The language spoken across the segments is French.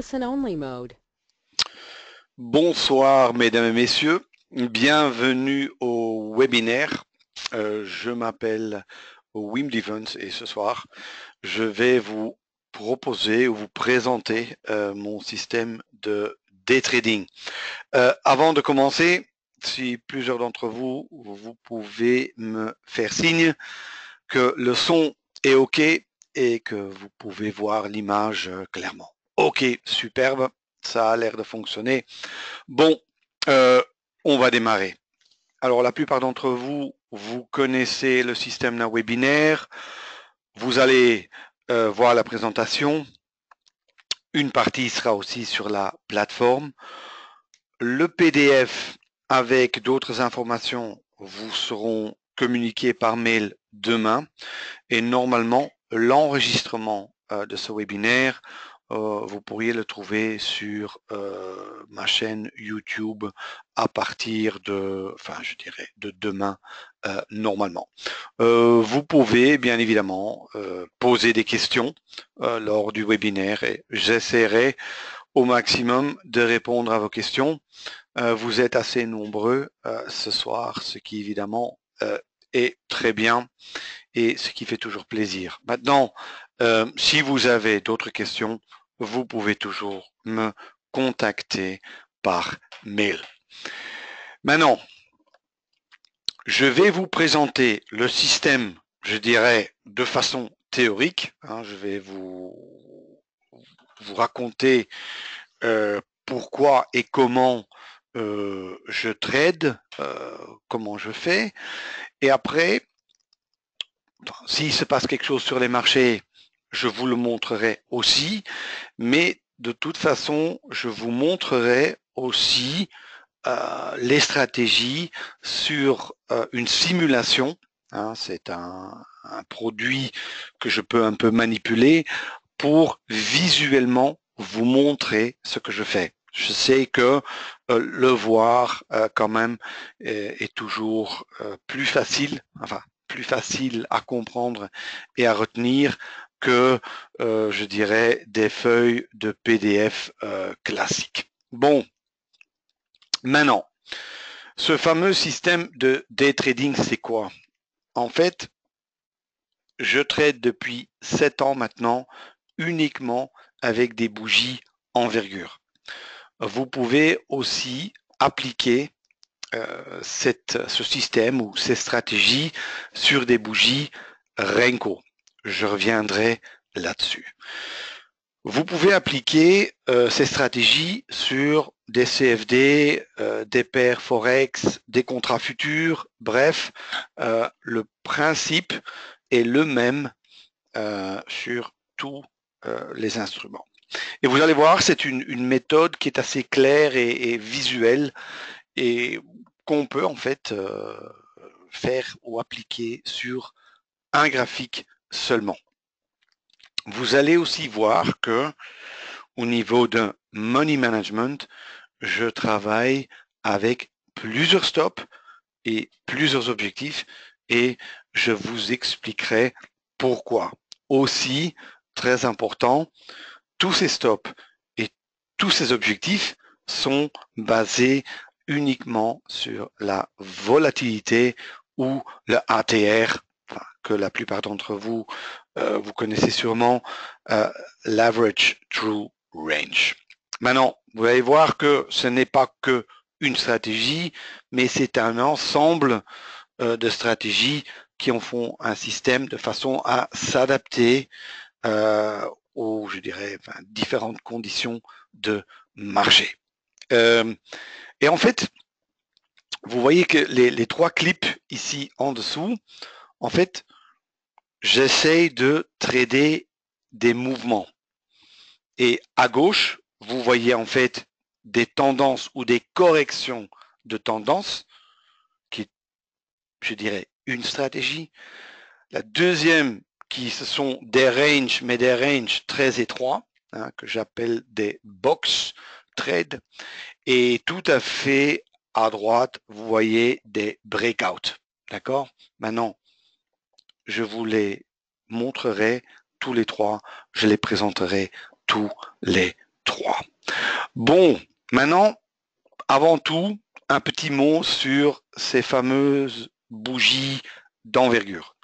listen-only mode. Bonsoir mesdames et messieurs, bienvenue au webinaire. Je m'appelle Wim Devens et ce soir je vais vous proposer ou vous présenter mon système de day trading. Avant de commencer, si plusieurs d'entre vous pouvez me faire signe que le son est OK et que vous pouvez voir l'image clairement. OK, superbe, ça a l'air de fonctionner. Bon, on va démarrer. Alors, la plupart d'entre vous, vous connaissez le système d'un webinaire. Vous allez voir la présentation. Une partie sera aussi sur la plateforme. Le PDF avec d'autres informations vous seront communiqués par mail demain. Et normalement, l'enregistrement de ce webinaire, vous pourriez le trouver sur ma chaîne YouTube à partir de, je dirais, de demain normalement. Vous pouvez bien évidemment poser des questions lors du webinaire et j'essaierai au maximum de répondre à vos questions. Vous êtes assez nombreux ce soir, ce qui évidemment est très bien et ce qui fait toujours plaisir. Maintenant, si vous avez d'autres questions, vous pouvez toujours me contacter par mail. Maintenant, je vais vous présenter le système, je dirais, de façon théorique. Je vais vous raconter pourquoi et comment je trade, comment je fais. Et après, s'il se passe quelque chose sur les marchés, je vous le montrerai aussi, mais de toute façon, je vous montrerai aussi les stratégies sur une simulation. C'est un produit que je peux un peu manipuler pour visuellement vous montrer ce que je fais. Je sais que le voir quand même est toujours plus facile, plus facile à comprendre et à retenir que, je dirais, des feuilles de PDF classiques. Bon, maintenant, ce fameux système de day trading, c'est quoi? En fait, je trade depuis 7 ans maintenant uniquement avec des bougies envergure. Vous pouvez aussi appliquer ce système ou ces stratégies sur des bougies Renko. Je reviendrai là-dessus. Vous pouvez appliquer ces stratégies sur des CFD, des paires Forex, des contrats futurs, bref, le principe est le même sur tous les instruments. Et vous allez voir, c'est une méthode qui est assez claire et visuelle et qu'on peut en fait faire ou appliquer sur un graphique seulement. Vous allez aussi voir que au niveau de money management, je travaille avec plusieurs stops et plusieurs objectifs et je vous expliquerai pourquoi. Aussi, très important, tous ces stops et tous ces objectifs sont basés uniquement sur la volatilité ou le ATR, que la plupart d'entre vous, vous connaissez sûrement, l'Average True Range. Maintenant, vous allez voir que ce n'est pas que une stratégie, mais c'est un ensemble de stratégies qui en font un système de façon à s'adapter aux, je dirais, différentes conditions de marché. Et en fait, vous voyez que les trois clips ici en dessous, en fait, j'essaye de trader des mouvements. Et à gauche, vous voyez en fait des tendances ou des corrections de tendances, qui est, je dirais, une stratégie. La deuxième, qui ce sont des ranges, mais des ranges très étroits, que j'appelle des box trades. Et tout à fait à droite, vous voyez des breakouts. D'accord? Maintenant, je vous les montrerai tous les trois, je les présenterai tous les trois. 3. Bon, maintenant, avant tout, un petit mot sur ces fameuses bougies d'envergure.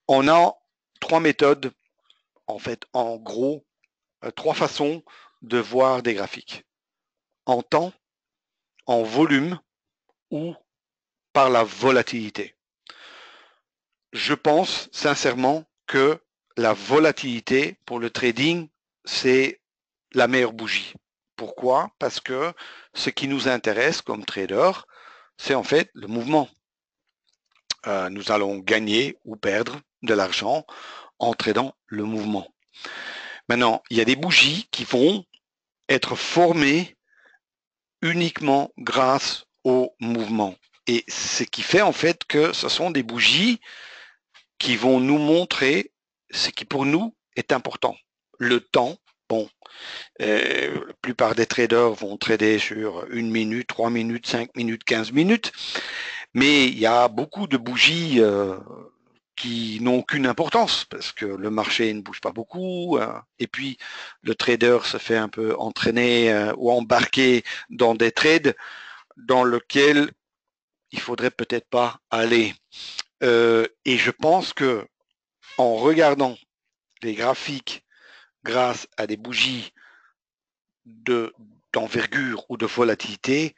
On a 3 méthodes, en fait, en gros, 3 façons de voir des graphiques. En temps, en volume ou par la volatilité. Je pense sincèrement que la volatilité pour le trading, c'est la meilleure bougie. Pourquoi? Parce que ce qui nous intéresse comme trader, c'est en fait le mouvement. Nous allons gagner ou perdre de l'argent en tradant le mouvement. Maintenant, il y a des bougies qui vont être formées uniquement grâce au mouvement. Et ce qui fait en fait que ce sont des bougies qui vont nous montrer ce qui pour nous est important. Le temps, bon, la plupart des traders vont trader sur 1 minute, 3 minutes, 5 minutes, 15 minutes, mais il y a beaucoup de bougies qui n'ont aucune importance parce que le marché ne bouge pas beaucoup et puis le trader se fait un peu entraîner ou embarquer dans des trades dans lesquels il faudrait peut-être pas aller. Et je pense que en regardant les graphiques grâce à des bougies d'envergure ou de volatilité,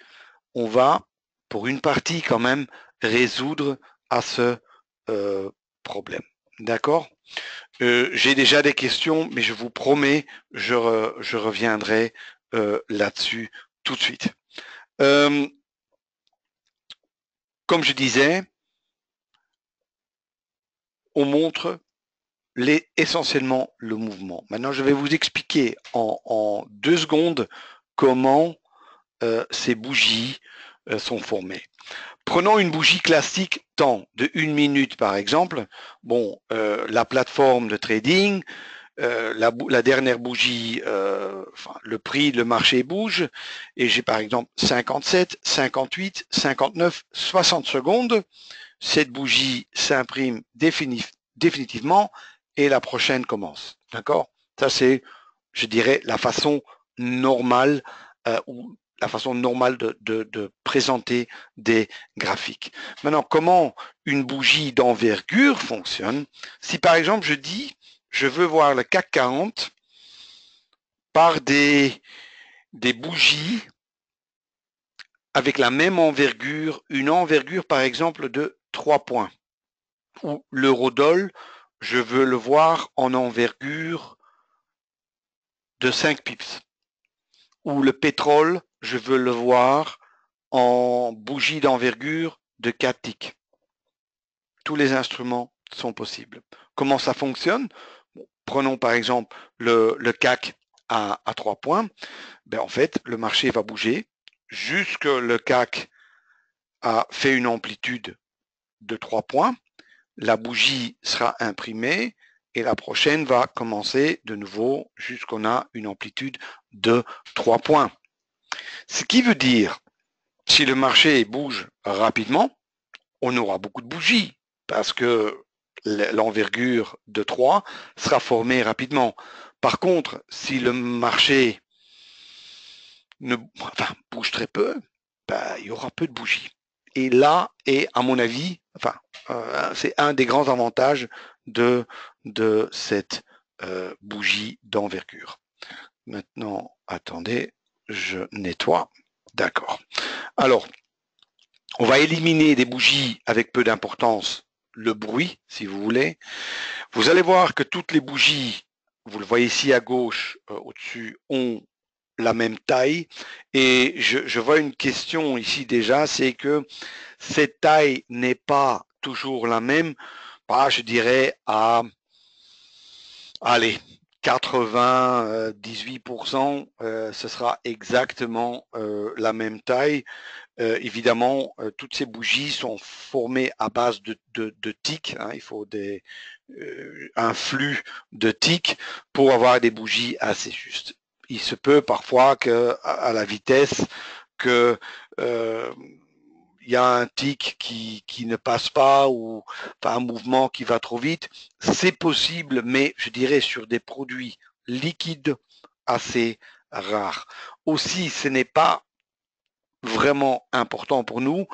on va, pour une partie quand même, résoudre à ce problème. D'accord? J'ai déjà des questions, mais je vous promets, je reviendrai là-dessus tout de suite. Comme je disais, on montre essentiellement le mouvement. Maintenant, je vais vous expliquer en 2 secondes comment ces bougies sont formées. Prenons une bougie classique temps de 1 minute par exemple. Bon, la plateforme de trading, la dernière bougie, enfin, le prix, le marché bouge, et j'ai par exemple 57, 58, 59, 60 secondes. Cette bougie s'imprime définitivement et la prochaine commence. D'accord? Ça, c'est, je dirais, la façon normale ou la façon normale de présenter des graphiques. Maintenant, comment une bougie d'envergure fonctionne? Si par exemple, je dis, je veux voir le CAC 40 par des bougies avec la même envergure, une envergure par exemple de 3 points. Ou l'eurodoll, je veux le voir en envergure de 5 pips. Ou le pétrole, je veux le voir en bougie d'envergure de 4 ticks. Tous les instruments sont possibles. Comment ça fonctionne? Bon, prenons par exemple le CAC à 3 points. Ben, en fait, le marché va bouger jusque le CAC a fait une amplitude de 3 points. La bougie sera imprimée et la prochaine va commencer de nouveau jusqu'on a une amplitude de 3 points. Ce qui veut dire, si le marché bouge rapidement, on aura beaucoup de bougies parce que l'envergure de 3 sera formée rapidement. Par contre, si le marché bouge très peu, ben, il y aura peu de bougies. Et là est, à mon avis, c'est un des grands avantages de cette bougie d'envergure. Maintenant, attendez, je nettoie. D'accord. Alors, on va éliminer des bougies avec peu d'importance, le bruit, si vous voulez. Vous allez voir que toutes les bougies, vous le voyez ici à gauche, au-dessus, ont la même taille. Et je vois une question ici déjà, c'est que cette taille n'est pas toujours la même. Je dirais à, allez, 98%, ce sera exactement la même taille. Évidemment, toutes ces bougies sont formées à base de ticks. Hein, il faut un flux de ticks pour avoir des bougies assez justes. Il se peut parfois que, à la vitesse, que il y a un tic qui ne passe pas ou un mouvement qui va trop vite. C'est possible, mais je dirais sur des produits liquides assez rare. Aussi, ce n'est pas vraiment important pour nous.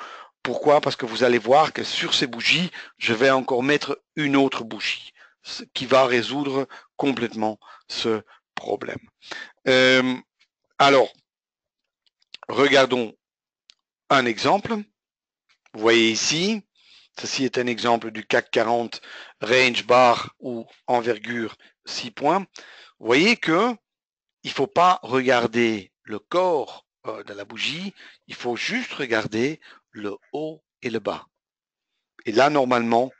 Pourquoi? Parce que vous allez voir que sur ces bougies, je vais encore mettre une autre bougie, ce qui va résoudre complètement ce problème. Alors, regardons un exemple. Vous voyez ici, ceci est un exemple du CAC 40 range bar ou envergure 6 points. Vous voyez que il ne faut pas regarder le corps de la bougie, il faut juste regarder le haut et le bas. Et là, normalement,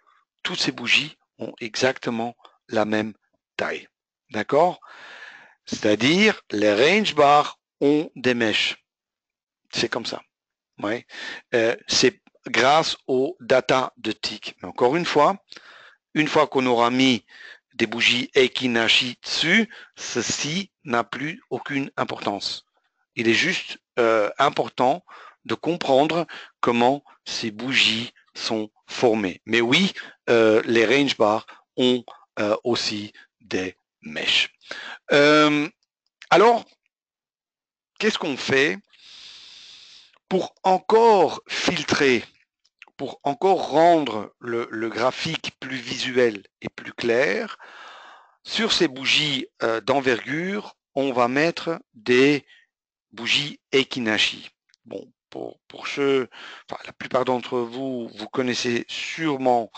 toutes ces bougies ont exactement la même taille. D'accord? C'est-à-dire, les range bars ont des mèches. C'est comme ça. Ouais. C'est grâce aux data de tick. Mais encore une fois qu'on aura mis des bougies Eikinashi dessus, ceci n'a plus aucune importance. Il est juste important de comprendre comment ces bougies sont formées. Mais oui, les range bars ont aussi des mèches. Alors, qu'est-ce qu'on fait pour encore filtrer, pour encore rendre le graphique plus visuel et plus clair? Sur ces bougies d'envergure, on va mettre des bougies Eikinashi. Bon, pour ceux, enfin, la plupart d'entre vous, vous connaissez sûrement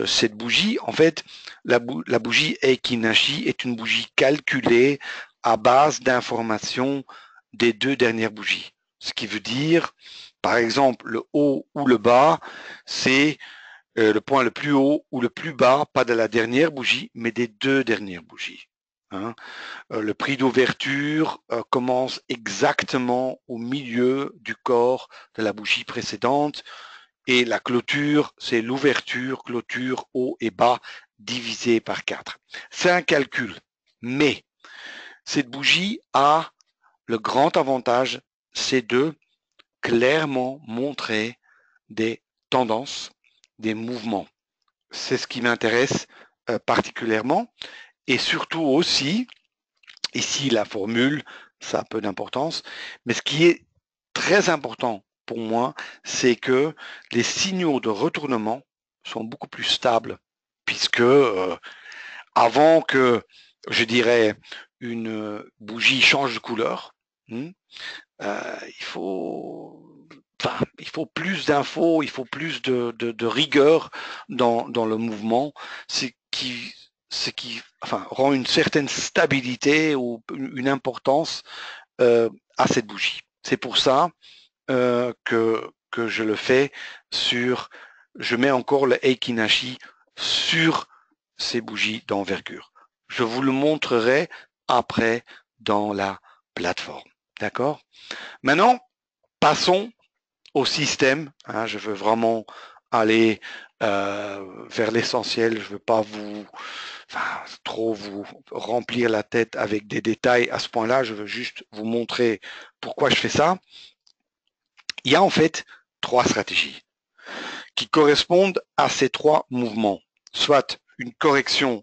cette bougie. En fait, la bougie Eikinashi est une bougie calculée à base d'informations des deux dernières bougies. Ce qui veut dire, par exemple, le haut ou le bas, c'est le point le plus haut ou le plus bas, pas de la dernière bougie, mais des deux dernières bougies. Hein. Le prix d'ouverture commence exactement au milieu du corps de la bougie précédente et la clôture, c'est l'ouverture, clôture, haut et bas divisé par 4. C'est un calcul, mais cette bougie a le grand avantage, c'est de clairement montrer des tendances, des mouvements. C'est ce qui m'intéresse particulièrement et surtout aussi, ici la formule, ça a peu d'importance, mais ce qui est très important pour moi, c'est que les signaux de retournement sont beaucoup plus stables, puisque avant que, je dirais, une bougie change de couleur, il faut plus d'infos, il faut plus de rigueur dans le mouvement, ce qui rend une certaine stabilité ou une importance à cette bougie. C'est pour ça que je le fais je mets encore le Eikinashi sur ces bougies d'envergure. Je vous le montrerai après dans la plateforme. D'accord? Maintenant, passons au système. Hein, je veux vraiment aller vers l'essentiel. Je ne veux pas trop vous remplir la tête avec des détails à ce point-là. Je veux juste vous montrer pourquoi je fais ça. Il y a en fait 3 stratégies qui correspondent à ces 3 mouvements. Soit une correction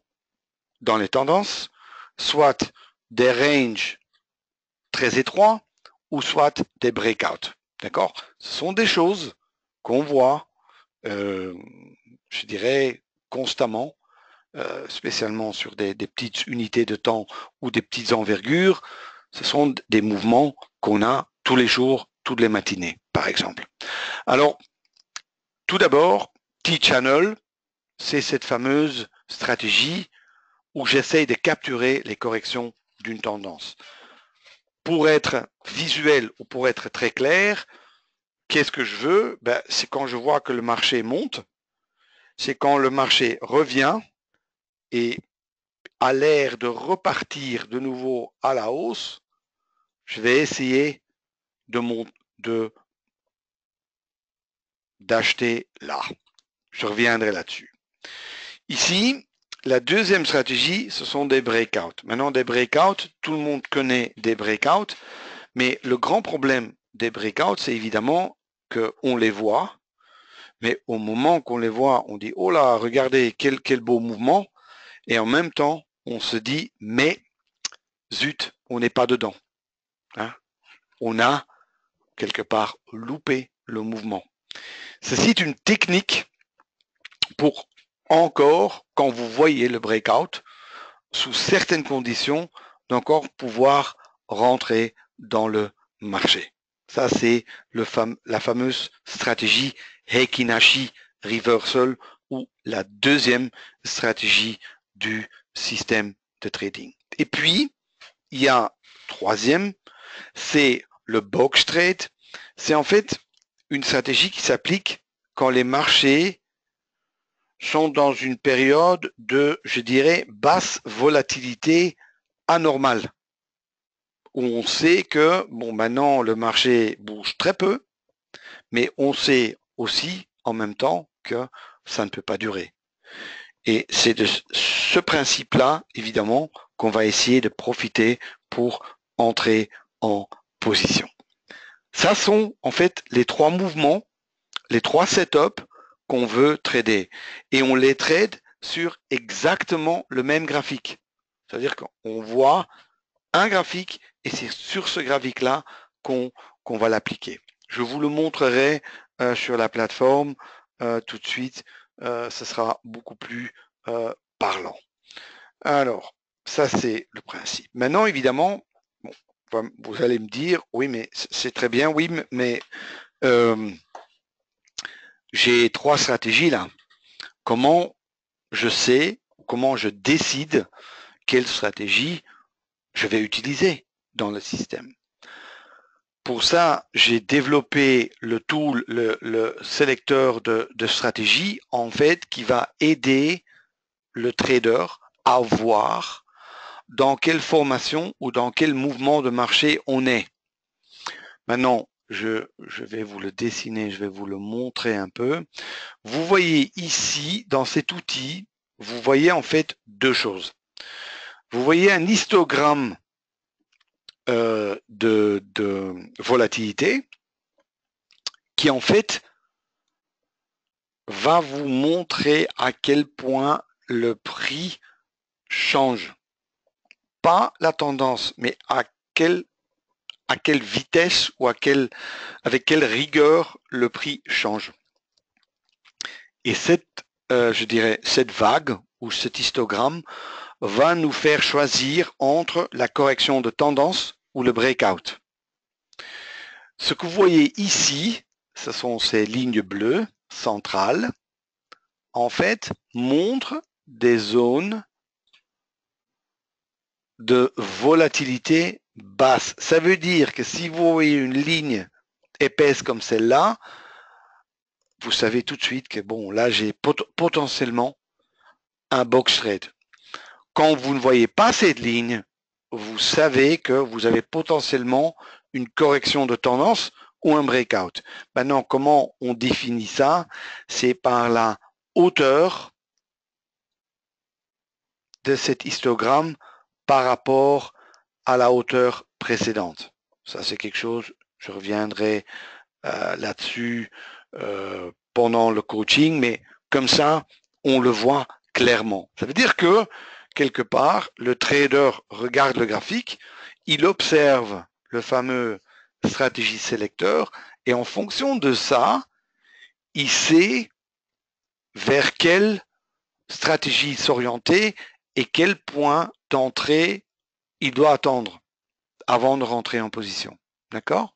dans les tendances, soit des ranges très étroits, ou soit des breakouts. D'accord? Ce sont des choses qu'on voit, je dirais, constamment, spécialement sur des petites unités de temps ou des petites envergures. Ce sont des mouvements qu'on a tous les jours, toutes les matinées, par exemple. Alors, tout d'abord, T-Channel, c'est cette fameuse stratégie où j'essaye de capturer les corrections d'une tendance. Pour être visuel ou pour être très clair, qu'est-ce que je veux? C'est quand je vois que le marché monte, c'est quand le marché revient et a l'air de repartir de nouveau à la hausse, je vais essayer d'acheter là. Je reviendrai là-dessus. Ici, la deuxième stratégie, ce sont des breakouts. Maintenant, des breakouts, tout le monde connaît des breakouts, mais le grand problème des breakouts, c'est évidemment qu'on les voit, mais au moment qu'on les voit, on dit « Oh là, regardez, quel beau mouvement !» Et en même temps, on se dit « Mais, zut, on n'est pas dedans. Hein. On a quelque part loupé le mouvement. Ceci est une technique pour encore, quand vous voyez le breakout, sous certaines conditions, d'encore pouvoir rentrer dans le marché. Ça, c'est la fameuse stratégie Heikin-Ashi Reversal ou la deuxième stratégie du système de trading. Et puis, il y a troisième, c'est le box trade. C'est en fait une stratégie qui s'applique quand les marchés sont dans une période de, je dirais, basse volatilité anormale, où on sait que, bon, maintenant, le marché bouge très peu, mais on sait aussi, en même temps, que ça ne peut pas durer. Et c'est de ce principe-là, évidemment, qu'on va essayer de profiter pour entrer en position. Ça sont, en fait, les trois mouvements, les trois setups qu'on veut trader. Et on les trade sur exactement le même graphique. C'est-à-dire qu'on voit un graphique et c'est sur ce graphique-là qu'on va l'appliquer. Je vous le montrerai sur la plateforme tout de suite. Ce sera beaucoup plus parlant. Alors, ça c'est le principe. Maintenant, évidemment, bon, vous allez me dire, oui, mais c'est très bien, oui, mais j'ai trois stratégies là. Comment je sais, comment je décide quelle stratégie je vais utiliser dans le système? Pour ça, j'ai développé le tool, le sélecteur de stratégie, en fait, qui va aider le trader à voir dans quelle formation ou dans quel mouvement de marché on est. Maintenant, je vais vous le dessiner, je vais vous le montrer un peu. Vous voyez ici, dans cet outil, vous voyez en fait deux choses. Vous voyez un histogramme de volatilité qui en fait va vous montrer à quel point le prix change. Pas la tendance, mais à quelle vitesse ou avec quelle rigueur le prix change. Et je dirais, cette vague ou cet histogramme va nous faire choisir entre la correction de tendance ou le breakout. Ce que vous voyez ici, ce sont ces lignes bleues centrales, en fait, montrent des zones de volatilité basse. Ça veut dire que si vous voyez une ligne épaisse comme celle-là, vous savez tout de suite que bon, là j'ai potentiellement un box trade. Quand vous ne voyez pas cette ligne, vous savez que vous avez potentiellement une correction de tendance ou un breakout. Maintenant, comment on définit ça? C'est par la hauteur de cet histogramme par rapport à la hauteur précédente. Ça, c'est quelque chose, je reviendrai là-dessus pendant le coaching, mais comme ça, on le voit clairement. Ça veut dire que, quelque part, le trader regarde le graphique, il observe le fameux stratégie sélecteur, et en fonction de ça, il sait vers quelle stratégie s'orienter et quel point d'entrée il doit attendre avant de rentrer en position. D'accord?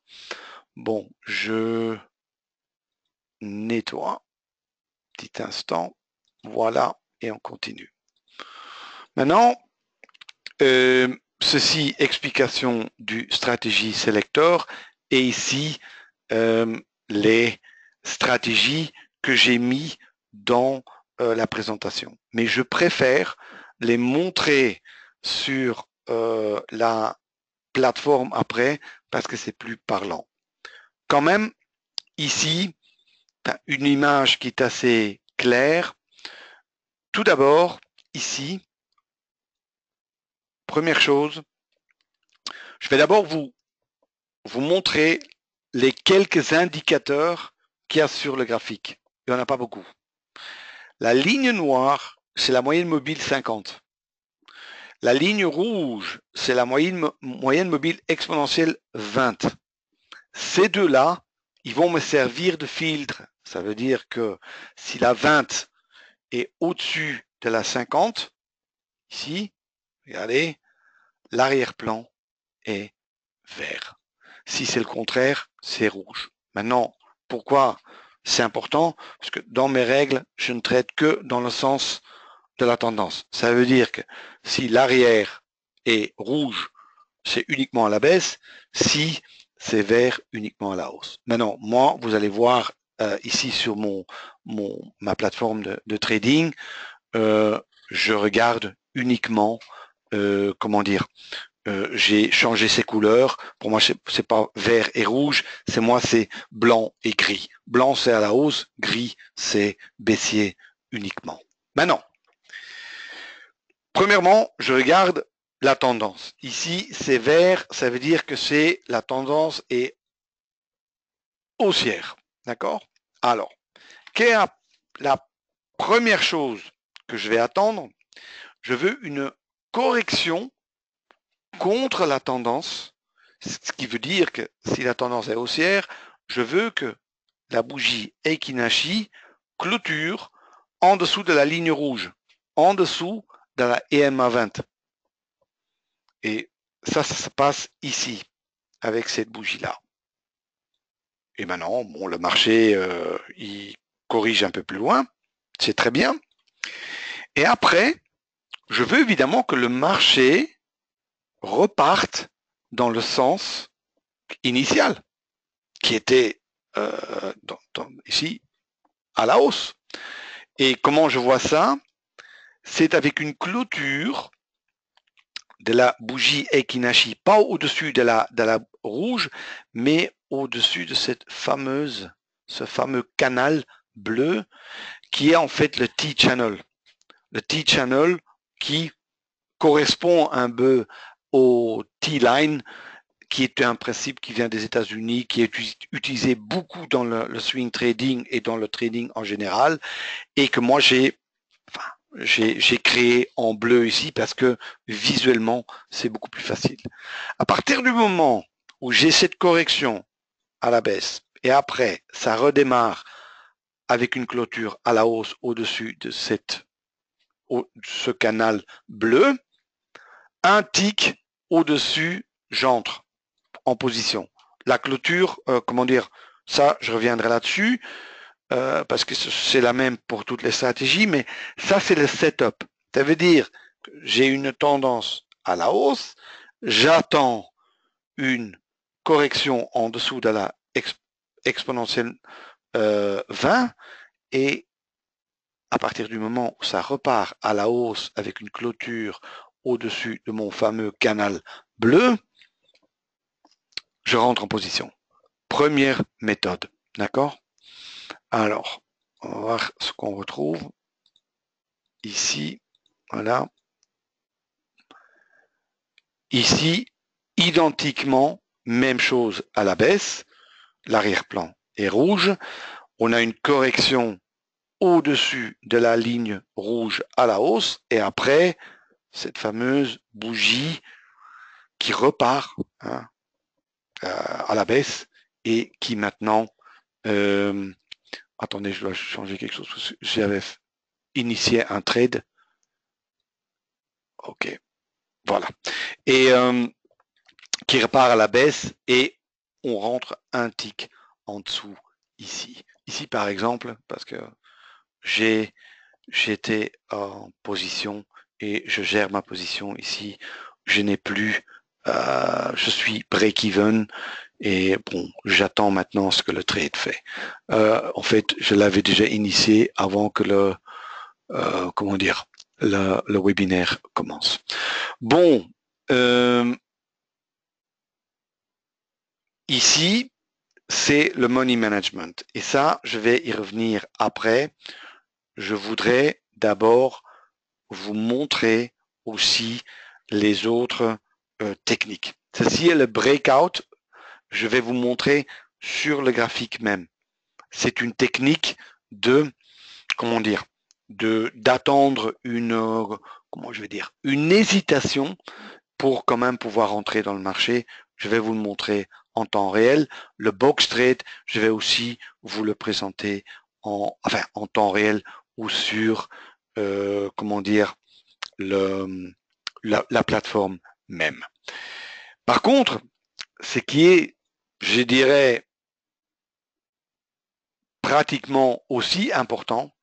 Bon, je nettoie. Petit instant. Voilà, et on continue. Maintenant, ceci, explication du stratégie selector, et ici, les stratégies que j'ai mis dans la présentation. Mais je préfère les montrer sur la plateforme après parce que c'est plus parlant. Quand même, ici, une image qui est assez claire. Tout d'abord, ici, première chose, je vais d'abord vous montrer les quelques indicateurs qu'il y a sur le graphique. Il n'y en a pas beaucoup. La ligne noire, c'est la moyenne mobile 50. La ligne rouge, c'est la moyenne mobile exponentielle 20. Ces deux-là, ils vont me servir de filtre. Ça veut dire que si la 20 est au-dessus de la 50, ici, regardez, l'arrière-plan est vert. Si c'est le contraire, c'est rouge. Maintenant, pourquoi c'est important? Parce que dans mes règles, je ne traite que dans le sens de la tendance. Ça veut dire que si l'arrière est rouge, c'est uniquement à la baisse. Si c'est vert, uniquement à la hausse. Maintenant, moi, vous allez voir ici sur ma plateforme de trading, je regarde uniquement, comment dire, j'ai changé ces couleurs. Pour moi, c'est pas vert et rouge, c'est blanc et gris. Blanc, c'est à la hausse, gris, c'est baissier uniquement. Maintenant, premièrement, je regarde la tendance. Ici, c'est vert, ça veut dire que c'est la tendance est haussière. D'accord? Alors, quelle est la première chose que je vais attendre? Je veux une correction contre la tendance, ce qui veut dire que si la tendance est haussière, je veux que la bougie Eikinashi clôture en dessous de la ligne rouge, en dessous de la EMA 20. Et ça se passe ici, avec cette bougie-là. Et maintenant, bon, le marché, il corrige un peu plus loin, c'est très bien. Et après, je veux évidemment que le marché reparte dans le sens initial, qui était ici à la hausse. Et comment je vois ça? C'est avec une clôture de la bougie Eikinashi, pas au-dessus de la rouge, mais au-dessus de ce fameux canal bleu qui est en fait le T-channel. Le T-channel qui correspond un peu au T-line, qui est un principe qui vient des États-Unis, qui est utilisé beaucoup dans le swing trading et dans le trading en général, et que moi j'ai créé en bleu ici parce que visuellement c'est beaucoup plus facile. À partir du moment où j'ai cette correction à la baisse et après ça redémarre avec une clôture à la hausse au-dessus de ce canal bleu, un tick au-dessus, j'entre en position. La clôture, comment dire, ça, je reviendrai là-dessus, parce que c'est la même pour toutes les stratégies, mais ça, c'est le setup. Ça veut dire que j'ai une tendance à la hausse, j'attends une correction en dessous de la exponentielle 20, et à partir du moment où ça repart à la hausse avec une clôture au-dessus de mon fameux canal bleu, je rentre en position. Première méthode, d'accord? Alors, on va voir ce qu'on retrouve ici. Voilà. Ici, identiquement, même chose à la baisse. L'arrière-plan est rouge. On a une correction au-dessus de la ligne rouge à la hausse. Et après, cette fameuse bougie qui repart à la baisse et qui maintenant... attendez, je dois changer quelque chose. J'avais initié un trade. OK. Voilà. Et qui repart à la baisse et on rentre un tick en dessous ici. Ici, par exemple, parce que j'étais en position et je gère ma position ici. Je n'ai plus, je suis break-even et bon, j'attends maintenant ce que le trade fait. En fait, je l'avais déjà initié avant que comment dire, le webinaire commence. Bon, ici, c'est le money management. Et ça, je vais y revenir après. Je voudrais d'abord vous montrer aussi les autres techniques. Ceci est le breakout. Je vais vous montrer sur le graphique même. C'est une technique de, comment dire, d'attendre une comment je vais dire, une hésitation pour quand même pouvoir rentrer dans le marché. Je vais vous le montrer en temps réel. Le box trade, je vais aussi vous le présenter en temps réel ou sur, comment dire, la plateforme même. Par contre, ce qui est, je dirais, pratiquement aussi important,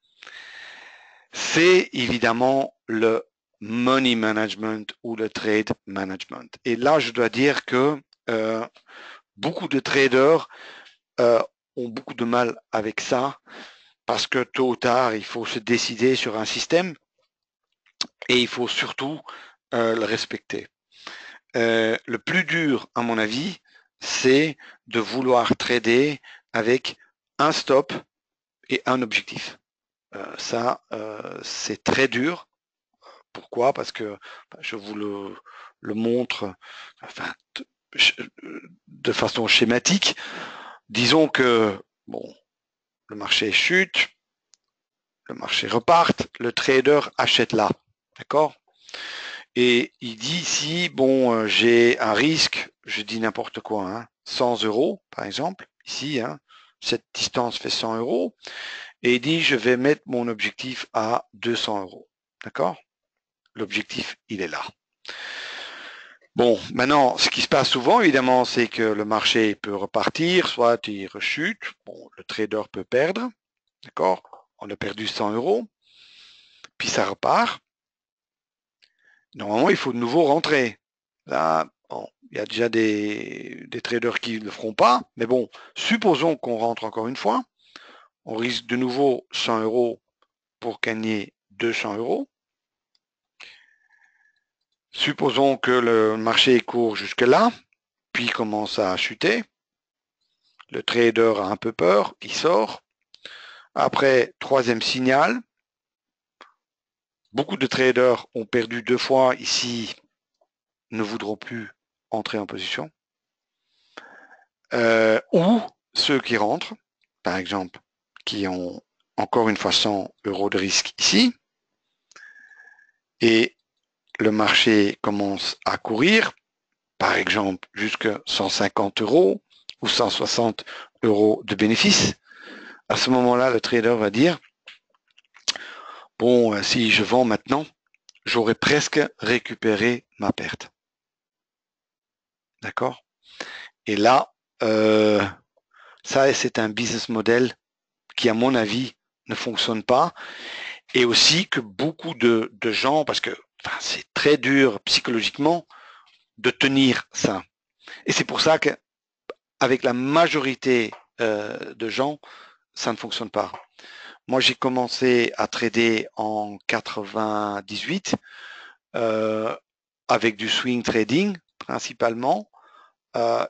c'est évidemment le money management ou le trade management. Et là, je dois dire que beaucoup de traders ont beaucoup de mal avec ça parce que tôt ou tard, il faut se décider sur un système et il faut surtout le respecter. Le plus dur, à mon avis, c'est de vouloir trader avec un stop et un objectif. Ça, c'est très dur. Pourquoi? Parce que je vous le montre enfin, de façon schématique. Disons que bon, le marché chute, le marché reparte, le trader achète là. D'accord? Et il dit ici, bon, j'ai un risque, je dis n'importe quoi, hein, 100 euros par exemple, ici, hein, cette distance fait 100 euros, et il dit, je vais mettre mon objectif à 200 euros. D'accord? L'objectif, il est là. Bon, maintenant, ce qui se passe souvent, évidemment, c'est que le marché peut repartir, soit il rechute, bon, le trader peut perdre, d'accord? On a perdu 100 euros, puis ça repart. Normalement, il faut de nouveau rentrer. Là, bon, il y a déjà des traders qui ne le feront pas, mais bon, supposons qu'on rentre encore une fois, on risque de nouveau 100 euros pour gagner 200 euros. Supposons que le marché court jusque-là, puis commence à chuter. Le trader a un peu peur, il sort. Après, troisième signal. Beaucoup de traders ont perdu 2 fois ici, ne voudront plus entrer en position. Ou ceux qui rentrent, par exemple, qui ont encore une fois 100 euros de risque ici, et le marché commence à courir, par exemple, jusqu'à 150 euros ou 160 euros de bénéfice. À ce moment-là, le trader va dire, bon, si je vends maintenant, j'aurais presque récupéré ma perte. D'accord? Et là, ça, c'est un business model qui, à mon avis, ne fonctionne pas. Et aussi que beaucoup de gens, parce que c'est très dur psychologiquement de tenir ça. Et c'est pour ça qu'avec la majorité de gens, ça ne fonctionne pas. Moi, j'ai commencé à trader en 98 avec du swing trading principalement.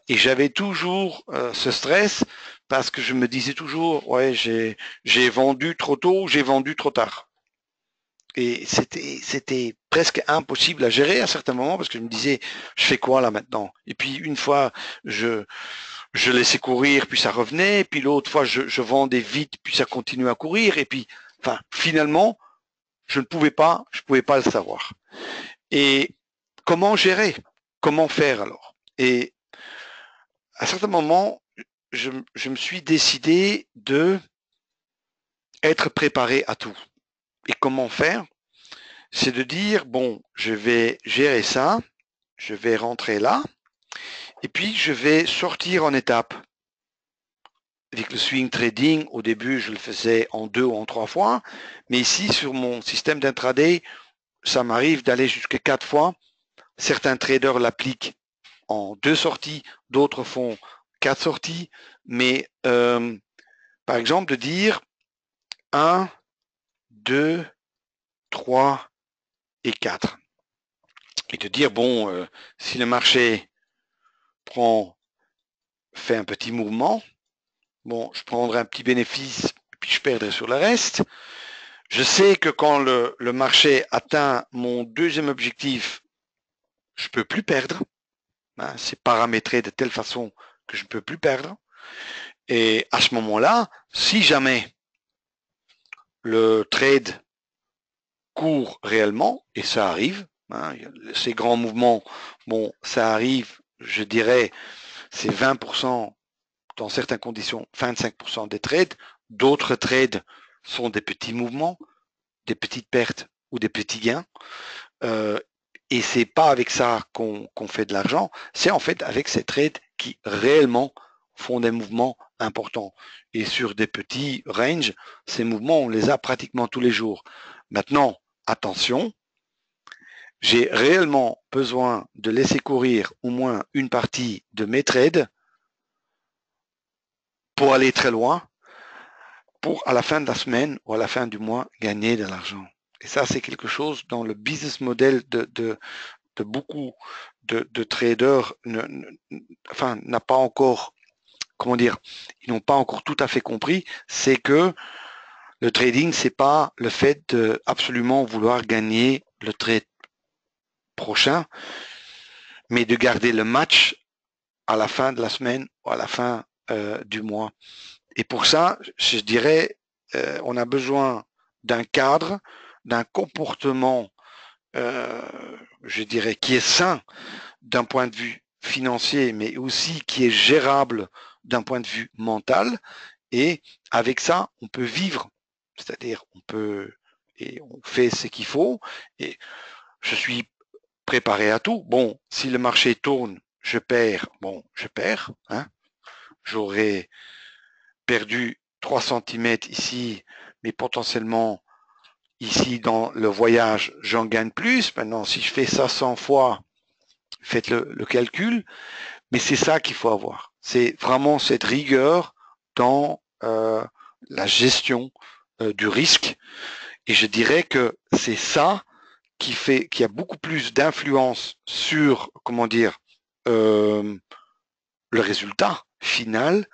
Et j'avais toujours ce stress parce que je me disais toujours, ouais, j'ai vendu trop tôt, j'ai vendu trop tard. Et c'était presque impossible à gérer à certains moments parce que je me disais, je fais quoi là maintenant? Et puis une fois, je laissais courir, puis ça revenait, puis l'autre fois, je vendais vite, puis ça continuait à courir, et puis, enfin, finalement, je pouvais pas le savoir. Et comment gérer? Comment faire alors? Et à certains moments, je me suis décidé de être préparé à tout. Et comment faire? C'est de dire, bon, je vais gérer ça, je vais rentrer là, et puis je vais sortir en étapes. Avec le swing trading, au début, je le faisais en 2 ou en 3 fois, mais ici, sur mon système d'intraday, ça m'arrive d'aller jusqu'à 4 fois. Certains traders l'appliquent en 2 sorties, d'autres font 4 sorties, mais par exemple, de dire 1, 2, 3 et 4. Et de dire, bon, si le marché fait un petit mouvement, bon, je prendrai un petit bénéfice, puis je perdrai sur le reste. Je sais que quand le marché atteint mon deuxième objectif, je ne peux plus perdre. Hein, c'est paramétré de telle façon que je ne peux plus perdre. Et à ce moment-là, si jamais le trade court réellement, et ça arrive, hein, ces grands mouvements, bon, ça arrive, je dirais, c'est 20%, dans certaines conditions, 25% des trades. D'autres trades sont des petits mouvements, des petites pertes ou des petits gains. Et c'est pas avec ça qu'on fait de l'argent, c'est en fait avec ces trades qui réellement font des mouvements importants. Et sur des petits ranges, ces mouvements, on les a pratiquement tous les jours. Maintenant, attention, j'ai réellement besoin de laisser courir au moins une partie de mes trades pour aller très loin, pour à la fin de la semaine ou à la fin du mois gagner de l'argent. Et ça, c'est quelque chose dans le business model de beaucoup de traders n'a pas encore, comment dire, ils n'ont pas encore tout à fait compris, c'est que le trading, c'est pas le fait de absolument vouloir gagner le trade prochain, mais de garder le match à la fin de la semaine ou à la fin du mois. Et pour ça, je dirais, on a besoin d'un cadre, d'un comportement, je dirais, qui est sain d'un point de vue financier, mais aussi qui est gérable d'un point de vue mental. Et avec ça, on peut vivre. C'est-à-dire, on peut, et on fait ce qu'il faut. Et je suis préparé à tout. Bon, si le marché tourne, je perds. Bon, je perds. Hein. J'aurais perdu 3 centimètres ici, mais potentiellement ici dans le voyage, j'en gagne plus. Maintenant, si je fais ça 100 fois, faites le calcul. Mais c'est ça qu'il faut avoir. C'est vraiment cette rigueur dans la gestion du risque. Et je dirais que c'est ça qui a beaucoup plus d'influence sur, comment dire, le résultat final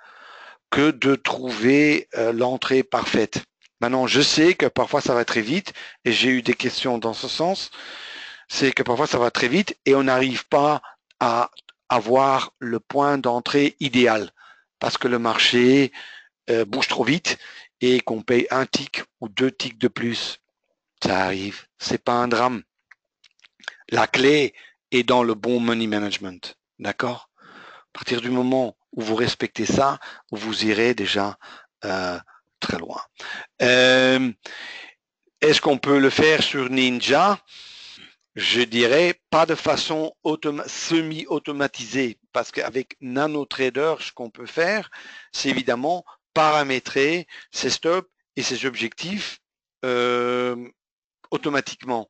que de trouver l'entrée parfaite. Maintenant, je sais que parfois ça va très vite et j'ai eu des questions dans ce sens. C'est que parfois ça va très vite et on n'arrive pas à avoir le point d'entrée idéal parce que le marché bouge trop vite et qu'on paye un tick ou 2 ticks de plus. Ça arrive, c'est pas un drame. La clé est dans le bon money management, d'accord? À partir du moment où vous respectez ça, vous irez déjà très loin. Est-ce qu'on peut le faire sur Ninja? Je dirais pas de façon semi-automatisée, parce qu'avec NanoTrader, ce qu'on peut faire, c'est évidemment paramétrer ses stops et ses objectifs automatiquement.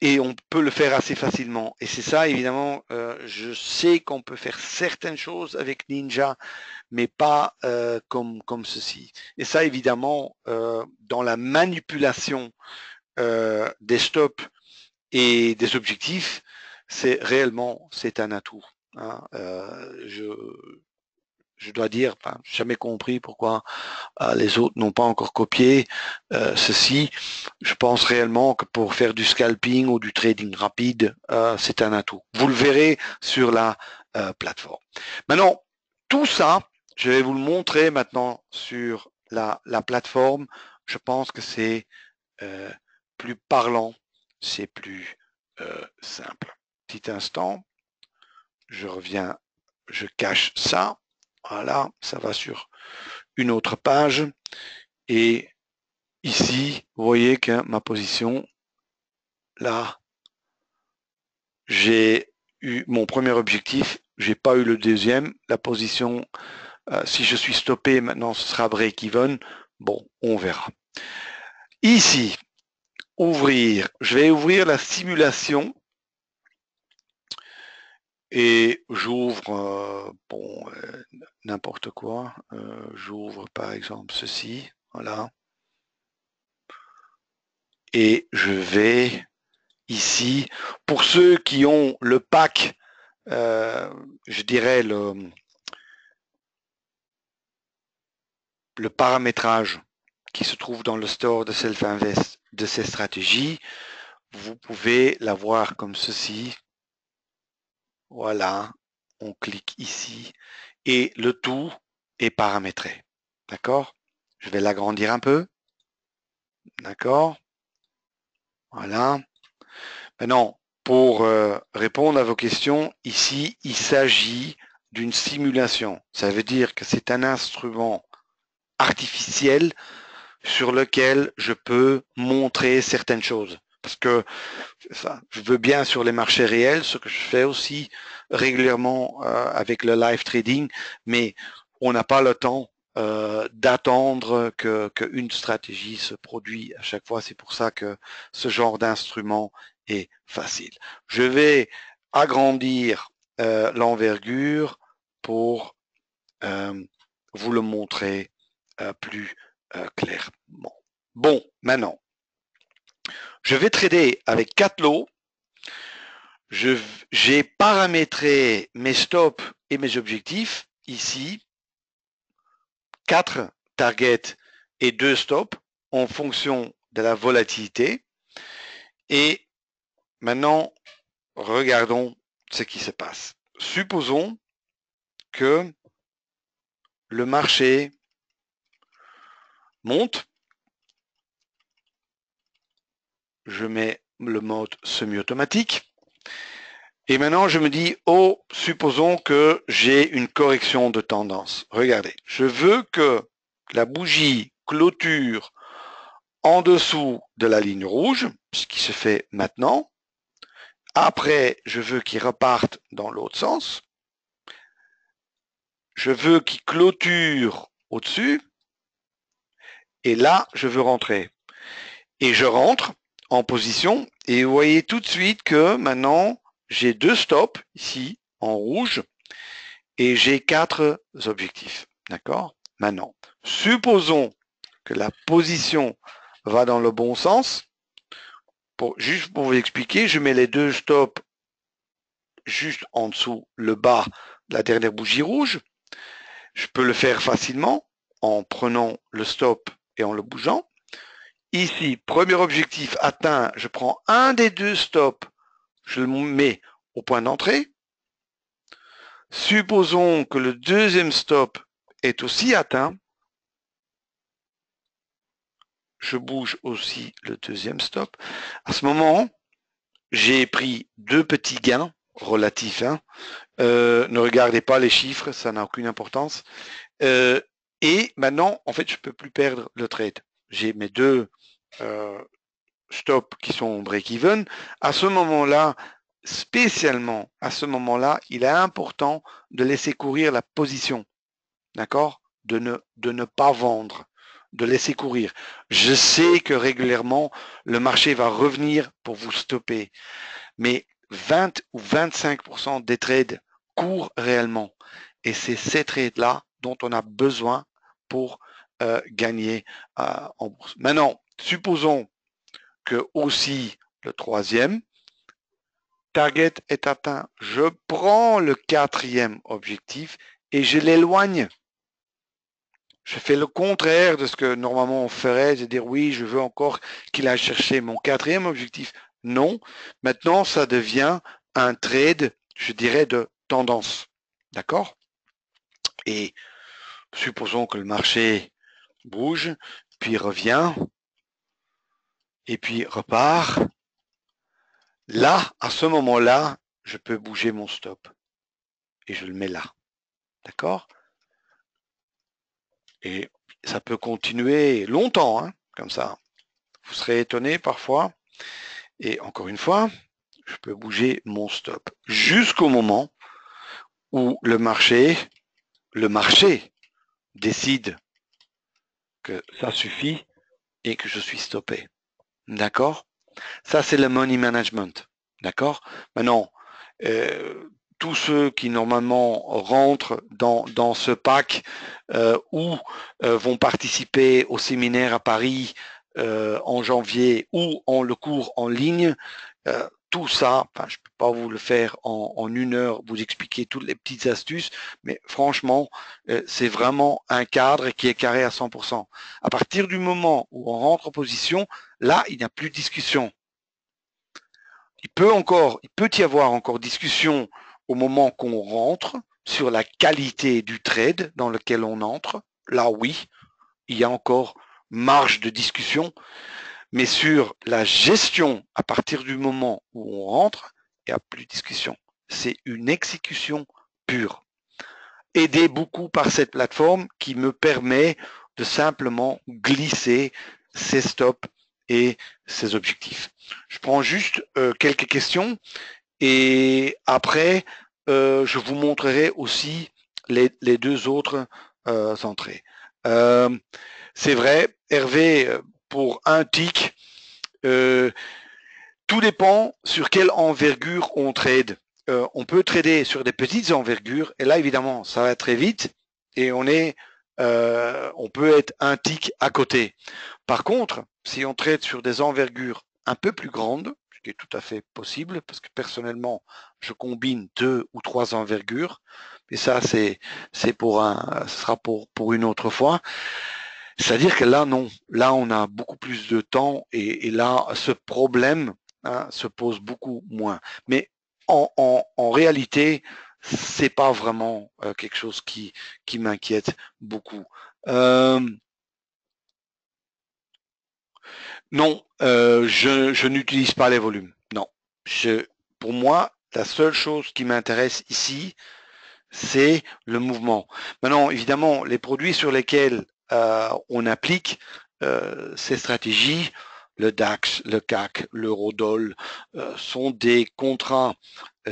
Et on peut le faire assez facilement. Et c'est ça, évidemment, je sais qu'on peut faire certaines choses avec Ninja, mais pas comme ceci. Et ça, évidemment, dans la manipulation des stops et des objectifs, c'est un atout. Hein. Je dois dire, jamais compris pourquoi les autres n'ont pas encore copié ceci. Je pense réellement que pour faire du scalping ou du trading rapide, c'est un atout. Vous le verrez sur la plateforme. Maintenant, tout ça, je vais vous le montrer maintenant sur la plateforme. Je pense que c'est plus parlant, c'est plus simple. Petit instant, je reviens, je cache ça. Voilà, ça va sur une autre page. Et ici, vous voyez que ma position, là, j'ai eu mon premier objectif, j'ai pas eu le deuxième. La position, si je suis stoppé, maintenant ce sera break-even. Bon, on verra. Ici, ouvrir. Je vais ouvrir la simulation. Et j'ouvre, n'importe quoi. J'ouvre par exemple ceci, voilà. Et je vais ici, pour ceux qui ont le pack, je dirais le paramétrage qui se trouve dans le store de Self-Invest de ces stratégies, vous pouvez l'avoir comme ceci. Voilà, on clique ici et le tout est paramétré. D'accord? Je vais l'agrandir un peu. D'accord? Voilà. Maintenant, pour répondre à vos questions, ici, il s'agit d'une simulation. Ça veut dire que c'est un instrument artificiel sur lequel je peux montrer certaines choses. Parce que ça, je veux bien sur les marchés réels, ce que je fais aussi régulièrement avec le live trading, mais on n'a pas le temps d'attendre qu'une stratégie se produit à chaque fois. C'est pour ça que ce genre d'instrument est facile. Je vais agrandir l'envergure pour vous le montrer plus clairement. Bon, maintenant, je vais trader avec 4 lots. J'ai paramétré mes stops et mes objectifs ici, 4 targets et 2 stops en fonction de la volatilité. Et maintenant, regardons ce qui se passe. Supposons que le marché monte. Je mets le mode semi-automatique. Et maintenant, je me dis, oh, supposons que j'ai une correction de tendance. Regardez, je veux que la bougie clôture en dessous de la ligne rouge, ce qui se fait maintenant. Après, je veux qu'il reparte dans l'autre sens. Je veux qu'il clôture au-dessus. Et là, je veux rentrer. Et je rentre en position. Et vous voyez tout de suite que maintenant, j'ai 2 stops ici en rouge. Et j'ai 4 objectifs. D'accord? Maintenant, supposons que la position va dans le bon sens. Juste pour vous expliquer, je mets les 2 stops juste en dessous le bas de la dernière bougie rouge. Je peux le faire facilement en prenant le stop et en le bougeant. Ici, premier objectif atteint, je prends un des 2 stops, je le mets au point d'entrée. Supposons que le deuxième stop est aussi atteint. Je bouge aussi le deuxième stop. À ce moment, j'ai pris 2 petits gains relatifs. Ne regardez pas les chiffres, ça n'a aucune importance. Et maintenant, en fait, je ne peux plus perdre le trade. J'ai mes 2 stops qui sont break-even. À ce moment-là, spécialement à ce moment-là, il est important de laisser courir la position. D'accord? De ne pas vendre, de laisser courir. Je sais que régulièrement, le marché va revenir pour vous stopper, mais 20 ou 25% des trades courent réellement. Et c'est ces trades-là dont on a besoin pour gagner en bourse. Maintenant, supposons que aussi le troisième target est atteint. Je prends le 4e objectif et je l'éloigne. Je fais le contraire de ce que normalement on ferait, c'est dire oui, je veux encore qu'il aille chercher mon 4e objectif. Non, maintenant ça devient un trade, je dirais, de tendance. D'accord? Et supposons que le marché bouge, puis revient, et puis repart. Là, à ce moment-là, je peux bouger mon stop. Et je le mets là. D'accord? Et ça peut continuer longtemps, hein, comme ça. Vous serez étonné parfois. Et encore une fois, je peux bouger mon stop jusqu'au moment où le marché décide que ça suffit et que je suis stoppé. D'accord? Ça, c'est le money management. D'accord? Maintenant, tous ceux qui normalement rentrent dans ce pack ou vont participer au séminaire à Paris en janvier ou en le cours en ligne, tout ça, je ne peux pas vous le faire en 1 heure, vous expliquer toutes les petites astuces, mais franchement, c'est vraiment un cadre qui est carré à 100%. À partir du moment où on rentre en position, là, il n'y a plus de discussion. Il peut y avoir encore discussion au moment qu'on rentre sur la qualité du trade dans lequel on entre. Là, oui, il y a encore marge de discussion. Mais sur la gestion, à partir du moment où on rentre, il n'y a plus de discussion. C'est une exécution pure. Aidé beaucoup par cette plateforme qui me permet de simplement glisser ses stops et ses objectifs. Je prends juste quelques questions et après, je vous montrerai aussi les deux autres entrées. C'est vrai, Hervé, pour un tick, tout dépend sur quelle envergure on trade. On peut trader sur des petites envergures et là, évidemment, ça va très vite et on peut être un tick à côté. Par contre, si on trade sur des envergures un peu plus grandes, ce qui est tout à fait possible, parce que personnellement, je combine 2 ou 3 envergures, et ça, ce sera pour une autre fois. C'est-à-dire que là, non. Là, on a beaucoup plus de temps et là, ce problème se pose beaucoup moins. Mais en réalité, c'est pas vraiment quelque chose qui m'inquiète beaucoup. Non, je n'utilise pas les volumes. Non. Pour moi, la seule chose qui m'intéresse ici, c'est le mouvement. Maintenant, évidemment, les produits sur lesquels on applique ces stratégies, le DAX, le CAC, l'Eurodoll, sont des contrats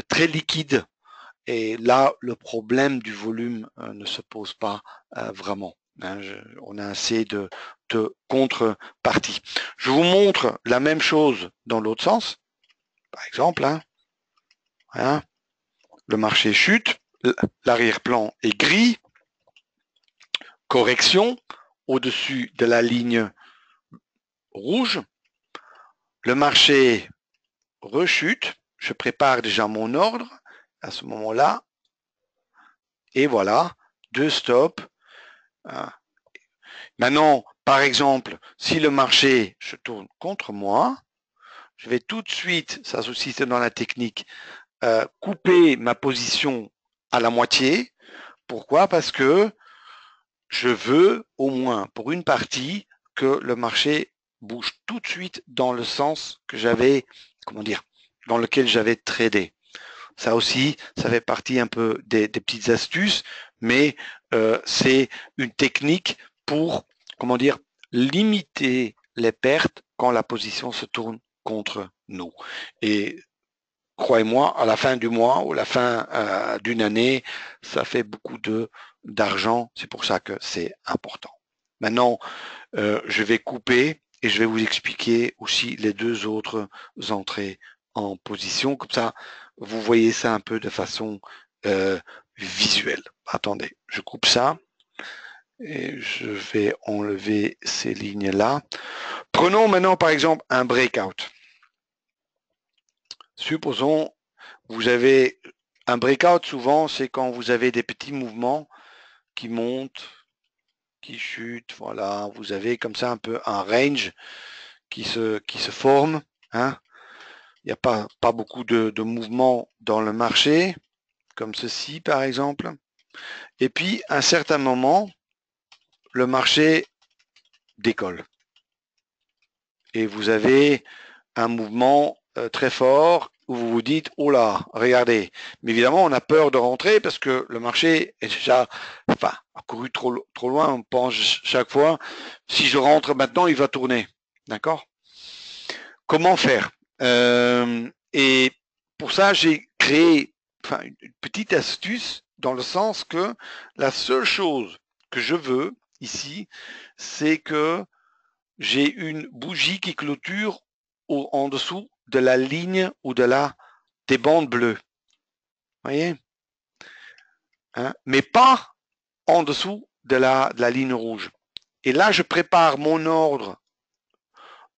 très liquides. Et là, le problème du volume ne se pose pas vraiment. On a assez de contreparties. Je vous montre la même chose dans l'autre sens. Par exemple, le marché chute, l'arrière-plan est gris, correction au-dessus de la ligne rouge, le marché rechute, je prépare déjà mon ordre à ce moment-là, et voilà, 2 stops. Maintenant, par exemple, si le marché se tourne contre moi, je vais tout de suite, ça aussi c'est dans la technique, couper ma position à la moitié. Pourquoi? Parce que je veux au moins pour une partie que le marché bouge tout de suite dans le sens que j'avais, dans lequel j'avais tradé. Ça aussi, ça fait partie un peu des petites astuces, mais c'est une technique pour, limiter les pertes quand la position se tourne contre nous. Et croyez-moi, à la fin du mois ou à la fin d'une année, ça fait beaucoup d'argent. C'est pour ça que c'est important. Maintenant, je vais couper et je vais vous expliquer aussi les 2 autres entrées en position. Comme ça, vous voyez ça un peu de façon visuelle. Attendez, je coupe ça et je vais enlever ces lignes-là. Prenons maintenant par exemple un breakout. Supposons vous avez un breakout, souvent c'est quand vous avez des petits mouvements qui montent, qui chutent, voilà, vous avez comme ça un peu un range qui se forme. Il n'y a pas beaucoup de mouvements dans le marché, comme ceci par exemple. Et puis, à un certain moment, le marché décolle. Et vous avez un mouvement très fort où vous vous dites, oh là, regardez. Mais évidemment, on a peur de rentrer parce que le marché est déjà, a couru trop loin. On pense chaque fois, si je rentre maintenant, il va tourner. D'accord? Comment faire? Et pour ça, j'ai créé une petite astuce dans le sens que la seule chose que je veux ici, c'est que j'ai une bougie qui clôture en dessous de la ligne ou des bandes bleues. Voyez? Mais pas en dessous de la ligne rouge. Et là, je prépare mon ordre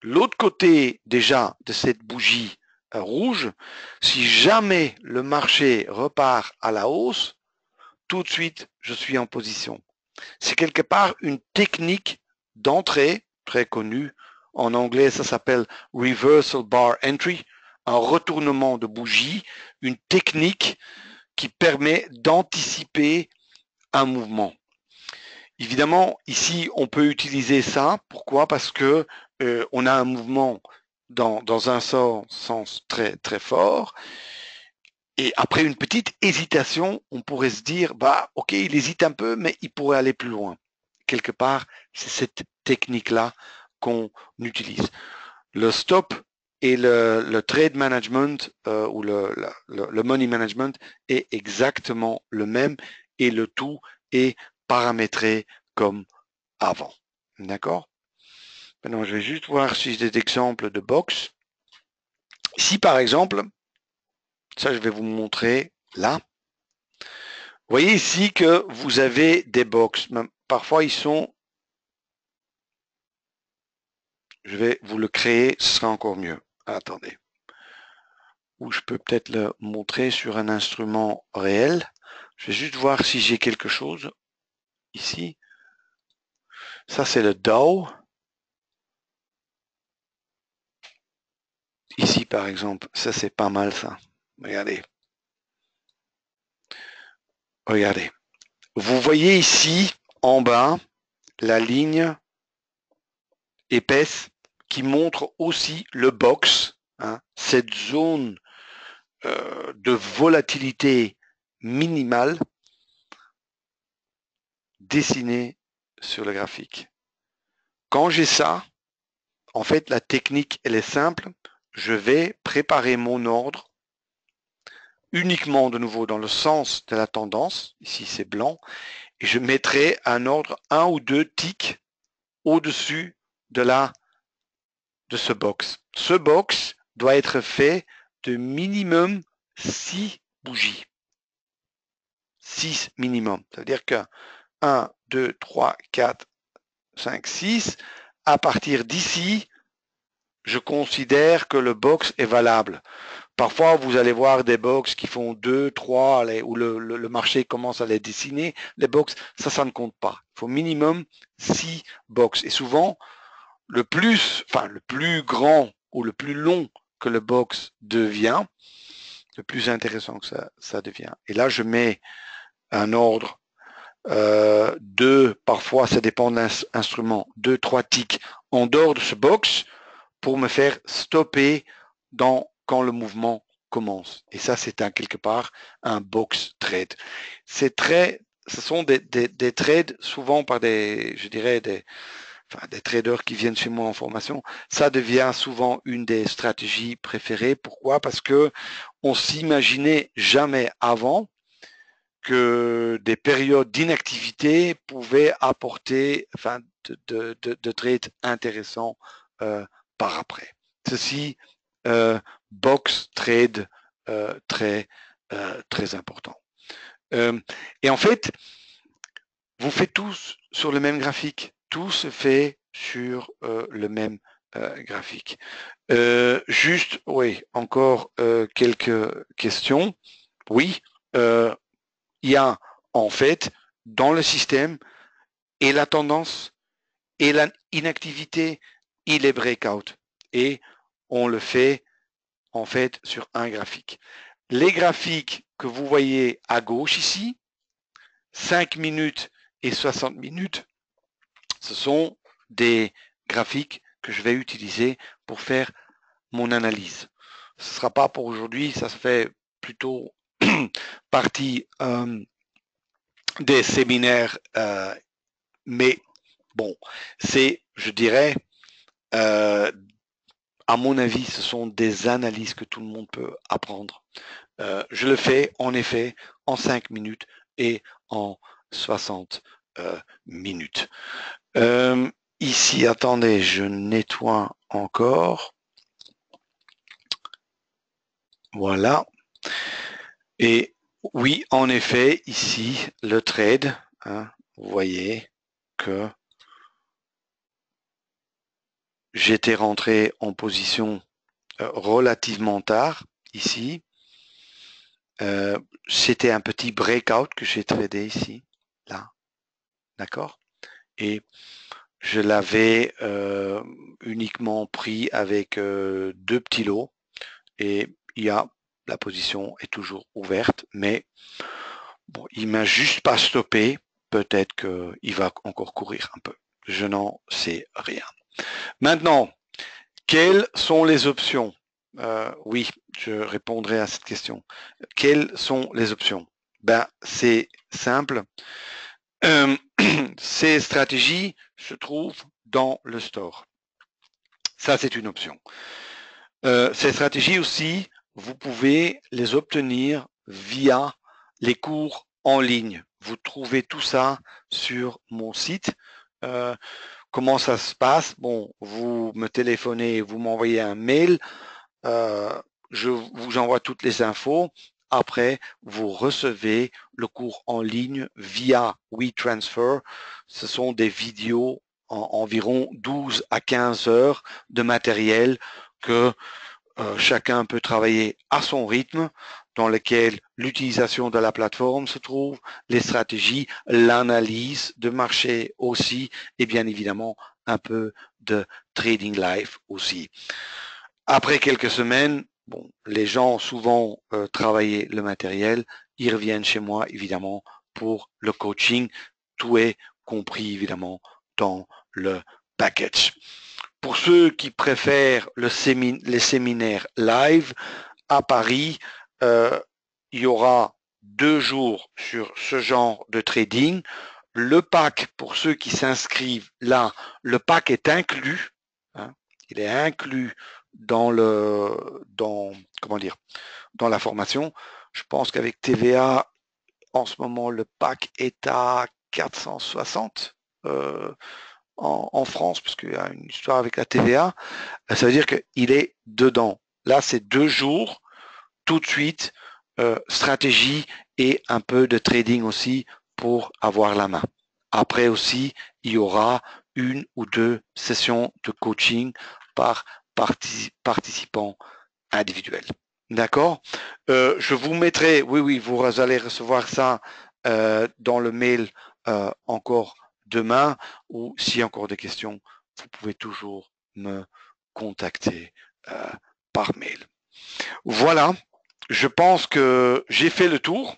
l'autre côté déjà de cette bougie rouge. Si jamais le marché repart à la hausse, tout de suite, je suis en position. C'est quelque part une technique d'entrée très connue. En anglais, ça s'appelle reversal bar entry, un retournement de bougie, une technique qui permet d'anticiper un mouvement. Évidemment, ici, on peut utiliser ça. Pourquoi? Parce que on a un mouvement dans un sens très, très fort. Et après une petite hésitation, on pourrait se dire, bah, ok, il hésite un peu, mais il pourrait aller plus loin. Quelque part, c'est cette technique-là qu'on utilise. Le stop et le trade management ou le money management est exactement le même et le tout est paramétré comme avant. D'accord? Maintenant, je vais juste voir si j'ai des exemples de box. Ici, par exemple, ça, je vais vous montrer là. Vous voyez ici que vous avez des box. Parfois, ils sont... Je vais vous le créer, ce sera encore mieux. Attendez. Ou je peux peut-être le montrer sur un instrument réel. Je vais juste voir si j'ai quelque chose ici. Ça, c'est le DAO. Ici, par exemple, ça, c'est pas mal, ça. Regardez. Regardez. Vous voyez ici, en bas, la ligne épaisse qui montre aussi le box, hein, cette zone de volatilité minimale dessinée sur le graphique. Quand j'ai ça, en fait, la technique, elle est simple. Je vais préparer mon ordre uniquement de nouveau dans le sens de la tendance. Ici, c'est blanc. Et je mettrai un ordre 1 ou 2 ticks au-dessus de ce box. Ce box doit être fait de minimum 6 bougies. 6 minimum. Ça veut dire que 1, 2, 3, 4, 5, 6. À partir d'ici, je considère que le box est valable. Parfois, vous allez voir des box qui font 2, 3, où le marché commence à les dessiner. Les box, ça ne compte pas. Il faut minimum 6 box. Et souvent, le plus grand ou le plus long que le box devient, le plus intéressant que ça devient. Et là, je mets un ordre parfois ça dépend de l'instrument, 2, 3 ticks en dehors de ce box pour me faire stopper quand le mouvement commence. Et ça, c'est quelque part un box trade. Ce sont des trades souvent par des traders qui viennent chez moi en formation. Ça devient souvent une des stratégies préférées. Pourquoi? Parce que on s'imaginait jamais avant que des périodes d'inactivité pouvaient apporter de trades intéressants par après. Ceci, box trade très important. Et en fait, vous faites tous sur le même graphique. Tout se fait sur le même graphique. Juste, oui, encore quelques questions. Oui, il y a en fait dans le système et la tendance et l'inactivité et les breakouts. Et on le fait en fait sur un graphique. Les graphiques que vous voyez à gauche ici, 5 minutes et 60 minutes, ce sont des graphiques que je vais utiliser pour faire mon analyse. Ce ne sera pas pour aujourd'hui, ça se fait plutôt partie des séminaires, mais bon, c'est, je dirais, à mon avis, ce sont des analyses que tout le monde peut apprendre. Je le fais, en effet, en 5 minutes et en 60 minutes. Ici, attendez, je nettoie encore. Voilà. Et oui, en effet, ici, le trade, hein, vous voyez que j'étais rentré en position relativement tard ici. C'était un petit breakout que j'ai tradé ici, là, d'accord? Et je l'avais uniquement pris avec 2 petits lots et la position est toujours ouverte, mais bon, il m'a juste pas stoppé peut-être qu'il va encore courir un peu. Je n'en sais rien. Maintenant, quelles sont les options? Oui, je répondrai à cette question. Quelles sont les options? Ben, c'est simple. Ces stratégies se trouvent dans le store. Ça, c'est une option. Ces stratégies aussi, vous pouvez les obtenir via les cours en ligne. Vous trouvez tout ça sur mon site. Comment ça se passe? Bon, vous me téléphonez, vous m'envoyez un mail, je vous envoie toutes les infos. Après, vous recevez le cours en ligne via WeTransfer. Ce sont des vidéos en environ 12 à 15 heures de matériel que chacun peut travailler à son rythme, dans lequel l'utilisation de la plateforme se trouve, les stratégies, l'analyse de marché aussi, et bien évidemment un peu de trading live aussi. Après quelques semaines, bon, les gens ont souvent travaillé le matériel, ils reviennent chez moi évidemment pour le coaching. Tout est compris évidemment dans le package. Pour ceux qui préfèrent les séminaires live à Paris, il y aura 2 jours sur ce genre de trading. Le pack, pour ceux qui s'inscrivent là, le pack est inclus. Hein, il est inclus dans dans la formation. Je pense qu'avec TVA, en ce moment, le pack est à 460 en France, parce qu'il y a une histoire avec la TVA. Ça veut dire qu'il est dedans. Là, c'est 2 jours, tout de suite, stratégie et un peu de trading aussi pour avoir la main. Après aussi, il y aura 1 ou 2 sessions de coaching par participant individuel. D'accord? Je vous mettrai, oui, vous allez recevoir ça dans le mail encore demain, ou s'il y a encore des questions, vous pouvez toujours me contacter par mail. Voilà, je pense que j'ai fait le tour.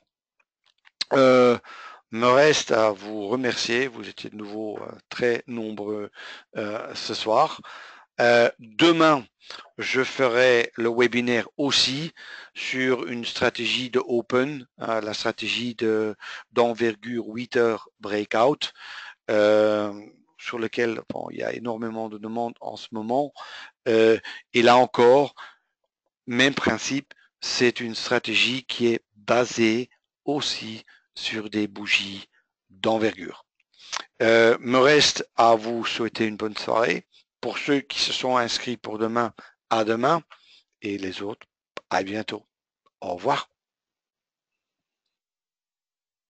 Me reste à vous remercier. Vous étiez de nouveau très nombreux ce soir. Demain, je ferai le webinaire aussi sur une stratégie de open, la stratégie d'envergure 8 heures breakout, sur lequel il y a énormément de demandes en ce moment. Et là encore, même principe, c'est une stratégie qui est basée aussi sur des bougies d'envergure. Me reste à vous souhaiter une bonne soirée. Pour ceux qui se sont inscrits pour demain, à demain. Et les autres, à bientôt. Au revoir.